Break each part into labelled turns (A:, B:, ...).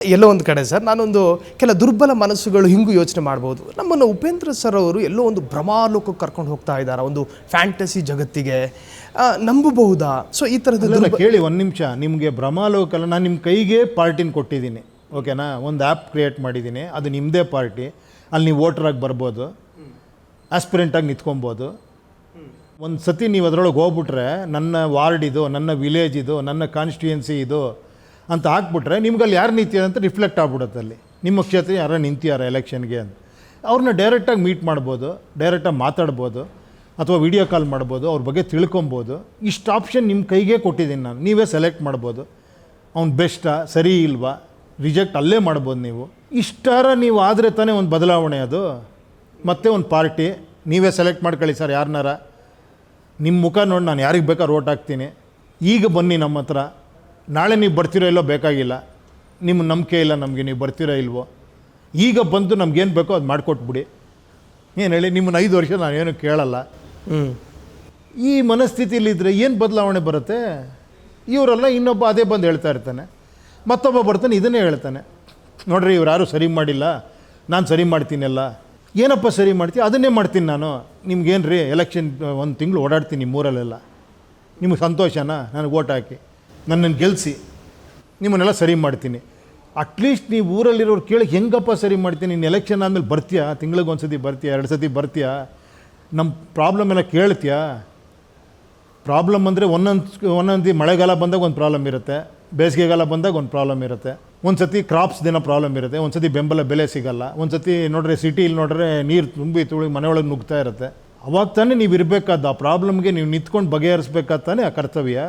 A: ಎಲ್ಲೋ ಒಂದು ಕಡೆ ಸರ್ ನಾನೊಂದು ಕೆಲ ದುರ್ಬಲ ಮನಸ್ಸುಗಳು ಹಿಂಗೂ ಯೋಚನೆ ಮಾಡ್ಬೋದು. ನಮ್ಮನ್ನು ಉಪೇಂದ್ರ ಸರ್ ಅವರು ಎಲ್ಲೋ ಒಂದು ಭ್ರಮಾಲೋಕಕ್ಕೆ ಕರ್ಕೊಂಡು ಹೋಗ್ತಾ ಇದ್ದಾರೆ, ಒಂದು ಫ್ಯಾಂಟಸಿ ಜಗತ್ತಿಗೆ, ನಂಬಬಹುದಾ? ಸೊ ಈ ಥರದ್ದು
B: ಕೇಳಿ ಒಂದು ನಿಮಿಷ. ನಿಮಗೆ ಭ್ರಮಾಲೋಕಲ್ಲ, ನಾನು ನಿಮ್ಮ ಕೈಗೆ ಪಾರ್ಟಿನ ಕೊಟ್ಟಿದ್ದೀನಿ, ಓಕೆನಾ? ಒಂದು ಆ್ಯಪ್ ಕ್ರಿಯೇಟ್ ಮಾಡಿದ್ದೀನಿ, ಅದು ನಿಮ್ಮದೇ ಪಾರ್ಟಿ. ಅಲ್ಲಿ ನೀವು ವೋಟ್ರಾಗಿ ಬರ್ಬೋದು, ಆಸ್ಪಿರೆಂಟಾಗಿ ನಿಂತ್ಕೊಬೋದು. ಒಂದು ಸತಿ ನೀವು ಅದರೊಳಗೆ ಹೋಗ್ಬಿಟ್ರೆ ನನ್ನ ವಾರ್ಡ್ ಇದು, ನನ್ನ ವಿಲೇಜ್ ಇದು, ನನ್ನ ಕಾನ್ಸ್ಟಿಟ್ಯೂಯೆನ್ಸಿ ಇದು ಅಂತ ಹಾಕ್ಬಿಟ್ರೆ ನಿಮ್ಗೆ ಅಲ್ಲಿ ಯಾರು ನಿಂತಿದ್ದಾರೆ ಅಂತ ರಿಫ್ಲೆಕ್ಟ್ ಆಗ್ಬಿಡುತ್ತೆ. ಅಲ್ಲಿ ನಿಮ್ಮ ಕ್ಷೇತ್ರ ಯಾರು ನಿಂತಿದ್ದಾರೆ ಎಲೆಕ್ಷನ್ಗೆ ಅಂತ ಅವ್ರನ್ನ ಡೈರೆಕ್ಟಾಗಿ ಮೀಟ್ ಮಾಡ್ಬೋದು, ಡೈರೆಕ್ಟಾಗಿ ಮಾತಾಡ್ಬೋದು, ಅಥವಾ ವಿಡಿಯೋ ಕಾಲ್ ಮಾಡ್ಬೋದು, ಅವ್ರ ಬಗ್ಗೆ ತಿಳ್ಕೊಬೋದು. ಇಷ್ಟು ಆಪ್ಷನ್ ನಿಮ್ಮ ಕೈಗೆ ಕೊಟ್ಟಿದ್ದೀನಿ ನಾನು. ನೀವೇ ಸೆಲೆಕ್ಟ್ ಮಾಡ್ಬೋದು, ಅವ್ನು ಬೆಸ್ಟಾ ಸರಿ ಇಲ್ವಾ, ರಿಜೆಕ್ಟ್ ಅಲ್ಲೇ ಮಾಡ್ಬೋದು. ನೀವು ಇಷ್ಟಾರ ನೀವು ಆದರೆ ತಾನೇ ಒಂದು ಬದಲಾವಣೆ. ಅದು ಮತ್ತೆ ಒಂದು ಪಾರ್ಟಿ ನೀವೇ ಸೆಲೆಕ್ಟ್ ಮಾಡ್ಕೊಳ್ಳಿ ಸರ್, ಯಾರನ್ನಾರ ನಿಮ್ಮ ಮುಖ ನೋಡಿ ನಾನು ಯಾರಿಗೆ ಬೇಕಾದ್ರೂ ಓಟ್ ಹಾಕ್ತೀನಿ, ಈಗ ಬನ್ನಿ ನಮ್ಮ ಹತ್ರ, ನಾಳೆ ನೀವು ಬರ್ತಿರೋ ಇಲ್ಲೋ ಬೇಕಾಗಿಲ್ಲ, ನಿಮ್ಮ ನಂಬಿಕೆ ಇಲ್ಲ ನಮಗೆ, ನೀವು ಬರ್ತಿರೋ ಇಲ್ವೋ, ಈಗ ಬಂದು ನಮ್ಗೇನು ಬೇಕೋ ಅದು ಮಾಡಿಕೊಟ್ಬಿಡಿ. ಏನು ಹೇಳಿ, ನಿಮ್ಮನ್ನು 5 ವರ್ಷ ನಾನೇನು ಕೇಳಲ್ಲ. ಈ ಮನಸ್ಥಿತಿಲಿದ್ದರೆ ಏನು ಬದಲಾವಣೆ ಬರುತ್ತೆ? ಇವರೆಲ್ಲ ಇನ್ನೊಬ್ಬ ಅದೇ ಬಂದು ಹೇಳ್ತಾ ಇರ್ತಾನೆ, ಮತ್ತೊಬ್ಬ ಬರ್ತಾನೆ ಇದನ್ನೇ ಹೇಳ್ತಾನೆ, ನೋಡ್ರಿ ಇವ್ರು ಯಾರೂ ಸರಿ ಮಾಡಿಲ್ಲ, ನಾನು ಸರಿ ಮಾಡ್ತೀನಲ್ಲ. ಏನಪ್ಪ ಸರಿ ಮಾಡ್ತೀನಿ? ಅದನ್ನೇ ಮಾಡ್ತೀನಿ ನಾನು. ನಿಮ್ಗೇನು ರೀ, ಎಲೆಕ್ಷನ್ 1 ತಿಂಗಳು ಓಡಾಡ್ತೀನಿ ನಿಮ್ಮೂರಲ್ಲೆಲ್ಲ, ನಿಮಗೆ ಸಂತೋಷನಾ? ನನಗೆ ಓಟ್ ಹಾಕಿ ನನ್ನನ್ನು ಗೆಲ್ಲಿಸಿ, ನಿಮ್ಮನ್ನೆಲ್ಲ ಸರಿ ಮಾಡ್ತೀನಿ. ಅಟ್ಲೀಸ್ಟ್ ನೀವು ಊರಲ್ಲಿರೋರು ಕೇಳಿ ಹೆಂಗಪ್ಪ ಸರಿ ಮಾಡ್ತೀನಿ, ನೀನು ಎಲೆಕ್ಷನ್ ಆದಮೇಲೆ ಬರ್ತೀಯಾ, ತಿಂಗಳಿಗೆ 1 ಸತಿ ಬರ್ತೀಯಾ, 2 ಸತಿ ಬರ್ತೀಯಾ, ನಮ್ಮ ಪ್ರಾಬ್ಲಮ್ ಎಲ್ಲ ಕೇಳ್ತೀಯಾ? ಪ್ರಾಬ್ಲಮ್ ಅಂದರೆ ಒಂದೊಂದು ಮಳೆಗಾಲ ಬಂದಾಗ ಒಂದು ಪ್ರಾಬ್ಲಮ್ ಇರುತ್ತೆ, ಬೇಸಿಗೆಗಾಲ ಬಂದಾಗ ಒಂದು ಪ್ರಾಬ್ಲಮ್ ಇರುತ್ತೆ, ಒಂದು ಸತಿ ಕ್ರಾಪ್ಸ್ ದಿನ ಪ್ರಾಬ್ಲಮ್ ಇರುತ್ತೆ, ಒಂದು ಸತಿ ಬೆಂಬಲ ಬೆಲೆ ಸಿಗಲ್ಲ, ಒಂದು ಸತಿ ನೋಡ್ರೆ ಸಿಟಿಲಿ ನೋಡ್ರೆ ನೀರು ತುಂಬಿ ತುಳಿ ಮನೆಯೊಳಗೆ ನುಗ್ತಾ ಇರುತ್ತೆ. ಅವಾಗ ತಾನೇ ನೀವು ಇರಬೇಕಾದ, ಆ ಪ್ರಾಬ್ಲಮ್ಗೆ ನೀವು ನಿಂತ್ಕೊಂಡು ಬಗೆಹರಿಸ್ಬೇಕಾದ ತಾನೇ ಆ ಕರ್ತವ್ಯ.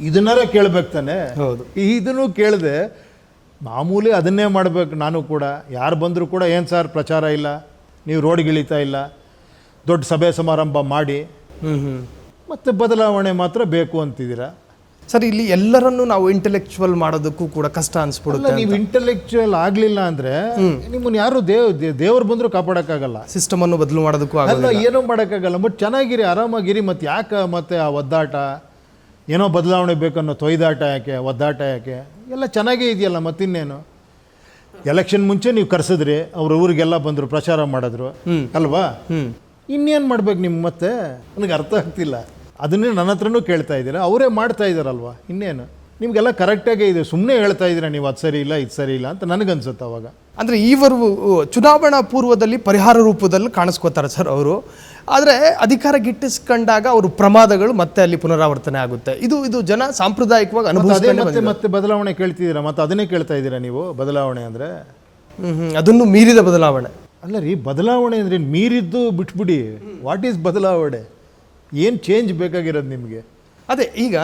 B: ಇದನ್ನಾರ ಕೇಳಬೇಕು ತಾನೆ.
A: ಹೌದು,
B: ಇದನ್ನು ಕೇಳಿದೆ ಮಾಮೂಲಿ ಅದನ್ನೇ ಮಾಡಬೇಕು. ನಾನು ಕೂಡ ಯಾರು ಬಂದರೂ ಕೂಡ ಏನು ಸರ್ ಪ್ರಚಾರ ಇಲ್ಲ, ನೀವು ರೋಡ್ಗೆ ಇಳಿತಾ ಇಲ್ಲ, ದೊಡ್ಡ ಸಭೆ ಸಮಾರಂಭ ಮಾಡಿ ಮತ್ತು ಬದಲಾವಣೆ ಮಾತ್ರ ಬೇಕು ಅಂತಿದ್ದೀರಾ
A: ಸರ್. ಇಲ್ಲಿ ಎಲ್ಲರನ್ನು ನಾವು ಇಂಟೆಲೆಕ್ಚುವಲ್ ಮಾಡೋದಕ್ಕೂ ಕೂಡ ಕಷ್ಟ ಅನ್ಸ್ಬಿಡುತ್ತೆ.
B: ನೀವು ಇಂಟೆಲೆಕ್ಚುವಲ್ ಆಗಲಿಲ್ಲ ಅಂದರೆ ನಿಮ್ಮನ್ನು ಯಾರು ದೇವ್ರು ಬಂದರೂ ಕಾಪಾಡೋಕ್ಕಾಗಲ್ಲ,
A: ಸಿಸ್ಟಮನ್ನು ಬದಲು ಮಾಡೋದಕ್ಕೂ
B: ಆಗಲ್ಲ, ಏನೂ ಮಾಡೋಕ್ಕಾಗಲ್ಲ. ಬಟ್ ಚೆನ್ನಾಗಿರಿ, ಆರಾಮಾಗಿರಿ. ಮತ್ತು ಯಾಕೆ ಮತ್ತೆ ಆ ಒದ್ದಾಟ, ಏನೋ ಬದಲಾವಣೆ ಬೇಕನ್ನೋ ತೊಯ್ದಾಟ ಯಾಕೆ, ಒದ್ದಾಟ ಯಾಕೆ? ಎಲ್ಲ ಚೆನ್ನಾಗೇ ಇದೆಯಲ್ಲ, ಮತ್ತಿನ್ನೇನು? ಎಲೆಕ್ಷನ್ ಮುಂಚೆ ನೀವು ಕರೆಸಿದ್ರಿ, ಅವ್ರ ಊರಿಗೆಲ್ಲ ಬಂದರು, ಪ್ರಚಾರ ಮಾಡಿದ್ರು ಅಲ್ವಾ? ಇನ್ನೇನು ಮಾಡ್ಬೇಕು ನಿಮ್ಮ? ಮತ್ತೆ ನನಗೆ ಅರ್ಥ ಆಗ್ತಿಲ್ಲ. ಅದನ್ನೇ ನನ್ನ ಹತ್ರನೂ ಕೇಳ್ತಾ ಇದ್ದೀರಾ, ಅವರೇ ಮಾಡ್ತಾ ಇದ್ದಾರಲ್ವ, ಇನ್ನೇನು? ನಿಮಗೆಲ್ಲ ಕರೆಕ್ಟಾಗೇ ಇದೆ, ಸುಮ್ಮನೆ ಹೇಳ್ತಾ ಇದ್ದೀರಾ ನೀವು ಅದು ಸರಿ ಇಲ್ಲ ಇದು ಸರಿ ಇಲ್ಲ ಅಂತ ನನಗನ್ಸುತ್ತೆ. ಅವಾಗ
A: ಅಂದರೆ ಈವರೆಗೂ ಚುನಾವಣಾ ಪೂರ್ವದಲ್ಲಿ ಪರಿಹಾರ ರೂಪದಲ್ಲಿ ಕಾಣಿಸ್ಕೋತಾರೆ ಸರ್ ಅವರು, ಆದರೆ ಅಧಿಕಾರ ಗಿಟ್ಟಿಸ್ಕೊಂಡಾಗ ಅವರು ಪ್ರಮಾದಗಳು ಮತ್ತೆ ಅಲ್ಲಿ ಪುನರಾವರ್ತನೆ ಆಗುತ್ತೆ. ಇದು ಜನ ಸಾಂಪ್ರದಾಯಿಕವಾಗಿ ಅನುಭವಿಸ್ತಾರೆ.
B: ಮತ್ತೆ ಬದಲಾವಣೆ ಕೇಳ್ತಿದ್ದೀರಾ, ಮತ್ತೆ ಅದನ್ನೇ ಕೇಳ್ತಾ ಇದ್ದೀರಾ ನೀವು. ಬದಲಾವಣೆ ಅಂದರೆ
A: ಅದನ್ನು ಮೀರಿದ ಬದಲಾವಣೆ
B: ಅಲ್ಲ ರೀ. ಬದಲಾವಣೆ ಅಂದರೆ ಮೀರಿದ್ದು ಬಿಟ್ಬಿಡಿ. ವಾಟ್ ಈಸ್ ಬದಲಾವಣೆ? ಏನು ಚೇಂಜ್ ಬೇಕಾಗಿರೋದು ನಿಮಗೆ?
A: ಅದೇ ಈಗ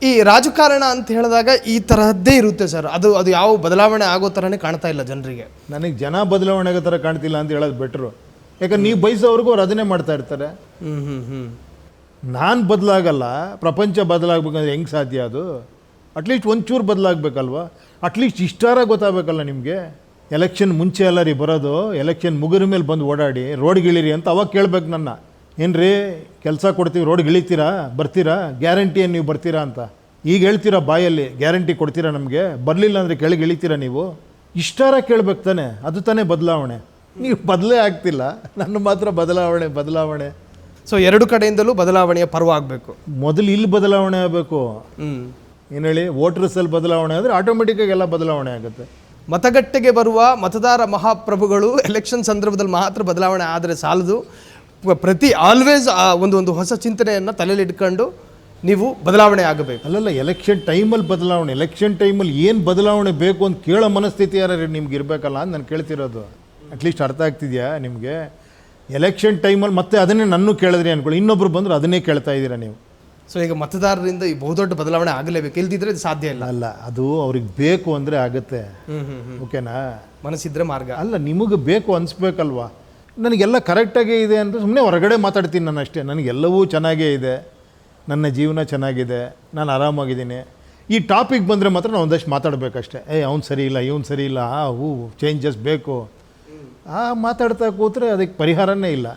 A: ಈ ರಾಜಕಾರಣ ಅಂತ ಹೇಳಿದಾಗ ಈ ತರಹದ್ದೇ ಇರುತ್ತೆ ಸರ್. ಅದು ಯಾವ ಬದಲಾವಣೆ ಆಗೋ ಥರನೇ ಕಾಣ್ತಾ ಇಲ್ಲ ಜನರಿಗೆ.
B: ನನಗೆ ಜನ ಬದಲಾವಣೆ ಆಗೋ ಥರ ಕಾಣ್ತಿಲ್ಲ ಅಂತ ಹೇಳೋದು ಬೆಟ್ರು. ಯಾಕಂದ್ರೆ ನೀವು ಬಯಸೋವ್ರಿಗೂ ಅವ್ರು ಅದನ್ನೇ ಮಾಡ್ತಾ ಇರ್ತಾರೆ. ನಾನು ಬದಲಾಗಲ್ಲ, ಪ್ರಪಂಚ ಬದಲಾಗಬೇಕಂದ್ರೆ ಹೆಂಗೆ ಸಾಧ್ಯ? ಅದು ಅಟ್ಲೀಸ್ಟ್ ಒಂಚೂರು ಬದಲಾಗಬೇಕಲ್ವ? ಅಟ್ಲೀಸ್ಟ್ ಇಷ್ಟಾರ ಗೊತ್ತಾಗಬೇಕಲ್ಲ ನಿಮಗೆ. ಎಲೆಕ್ಷನ್ ಮುಂಚೆ ಎಲ್ಲ ರೀ ಬರೋದು, ಎಲೆಕ್ಷನ್ ಮುಗಿದ ಮೇಲೆ ಬಂದು ಓಡಾಡಿ ರೋಡ್ಗೆ ಇಳಿರಿ ಅಂತ ಅವಾಗ ಕೇಳ್ಬೇಕು ನನ್ನ. ಏನು ರೀ ಕೆಲಸ ಕೊಡ್ತೀವಿ, ರೋಡ್ಗೆ ಇಳಿತೀರಾ, ಬರ್ತೀರಾ, ಗ್ಯಾರಂಟಿ ಏನು ನೀವು ಬರ್ತೀರಾ ಅಂತ ಈಗ ಹೇಳ್ತೀರಾ ಬಾಯಲ್ಲಿ, ಗ್ಯಾರಂಟಿ ಕೊಡ್ತೀರಾ ನಮಗೆ, ಬರಲಿಲ್ಲ ಅಂದರೆ ಕೆಳಗೆ ಇಳಿತೀರಾ ನೀವು? ಇಷ್ಟಾರ ಕೇಳ್ಬೇಕು ತಾನೆ, ಅದು ತಾನೇ ಬದಲಾವಣೆ. ನೀವು ಬದಲೇ ಆಗ್ತಿಲ್ಲ, ನನ್ನ ಮಾತ್ರ ಬದಲಾವಣೆ.
A: ಸೊ 2 ಕಡೆಯಿಂದಲೂ ಬದಲಾವಣೆಯ ಪರ್ವ ಆಗಬೇಕು.
B: ಮೊದಲು ಇಲ್ಲಿ ಬದಲಾವಣೆ ಆಗಬೇಕು. ಏನು ಹೇಳಿ, ವೋಟರ್ಸಲ್ಲಿ ಬದಲಾವಣೆ ಆದರೆ ಆಟೋಮೆಟಿಕ್ಕಾಗಿ ಎಲ್ಲ ಬದಲಾವಣೆ ಆಗುತ್ತೆ.
A: ಮತಗಟ್ಟೆಗೆ ಬರುವ ಮತದಾರ ಮಹಾಪ್ರಭುಗಳು ಎಲೆಕ್ಷನ್ ಸಂದರ್ಭದಲ್ಲಿ ಮಾತ್ರ ಬದಲಾವಣೆ ಆದರೆ ಸಾಲದು. ಪ್ರತಿ ಆಲ್ವೇಸ್ ಒಂದು ಹೊಸ ಚಿಂತನೆಯನ್ನು ತಲೆಯಲ್ಲಿ ಇಟ್ಕೊಂಡು ನೀವು ಬದಲಾವಣೆ ಆಗಬೇಕು.
B: ಅಲ್ಲಲ್ಲ, ಎಲೆಕ್ಷನ್ ಟೈಮಲ್ಲಿ ಬದಲಾವಣೆ, ಎಲೆಕ್ಷನ್ ಟೈಮಲ್ಲಿ ಏನು ಬದಲಾವಣೆ ಬೇಕು ಅಂತ ಕೇಳೋ ಮನಸ್ಥಿತಿ ಯಾರು ನಿಮ್ಗೆ ಇರಬೇಕಲ್ಲ ಅಂತ ನಾನು ಕೇಳ್ತಿರೋದು. ಅಟ್ಲೀಸ್ಟ್ ಅರ್ಥ ಆಗ್ತಿದೆಯಾ ನಿಮಗೆ? ಎಲೆಕ್ಷನ್ ಟೈಮಲ್ಲಿ ಮತ್ತೆ ಅದನ್ನೇ ನನ್ನೂ ಕೇಳಿದ್ರಿ ಅಂದ್ಕೊಳ್ಳಿ, ಇನ್ನೊಬ್ರು ಬಂದರು ಅದನ್ನೇ ಕೇಳ್ತಾ ಇದ್ದೀರಾ ನೀವು.
A: ಸೊ ಈಗ ಮತದಾರರಿಂದ ಈ ಬಹುದೊಡ್ಡ ಬದಲಾವಣೆ ಆಗಲೇಬೇಕು, ಇಲ್ದಿದ್ರೆ ಇದು ಸಾಧ್ಯ ಇಲ್ಲ.
B: ಅಲ್ಲ, ಅದು ಅವ್ರಿಗೆ ಬೇಕು ಅಂದರೆ ಆಗುತ್ತೆ. ಓಕೆನಾ?
A: ಮನಸ್ಸಿದ್ರೆ ಮಾರ್ಗ.
B: ಅಲ್ಲ, ನಿಮಗೆ ಬೇಕು ಅನಿಸ್ಬೇಕಲ್ವಾ? ನನಗೆಲ್ಲ ಕರೆಕ್ಟಾಗೇ ಇದೆ ಅಂತ ಸುಮ್ಮನೆ ಹೊರಗಡೆ ಮಾತಾಡ್ತೀನಿ ನಾನು ಅಷ್ಟೇ. ನನಗೆಲ್ಲವೂ ಚೆನ್ನಾಗೇ ಇದೆ, ನನ್ನ ಜೀವನ ಚೆನ್ನಾಗಿದೆ, ನಾನು ಆರಾಮಾಗಿದ್ದೀನಿ. ಈ ಟಾಪಿಕ್ ಬಂದರೆ ಮಾತ್ರ ನಾವು ಒಂದಷ್ಟು ಮಾತಾಡಬೇಕಷ್ಟೇ. ಅವ್ನು ಸರಿ ಇಲ್ಲ, ಇವನು ಸರಿ ಇಲ್ಲ, ಚೇಂಜಸ್ ಬೇಕು. ಮಾತಾಡ್ತಾ ಕೂತ್ರೆ ಅದಕ್ಕೆ ಪರಿಹಾರನೇ ಇಲ್ಲ.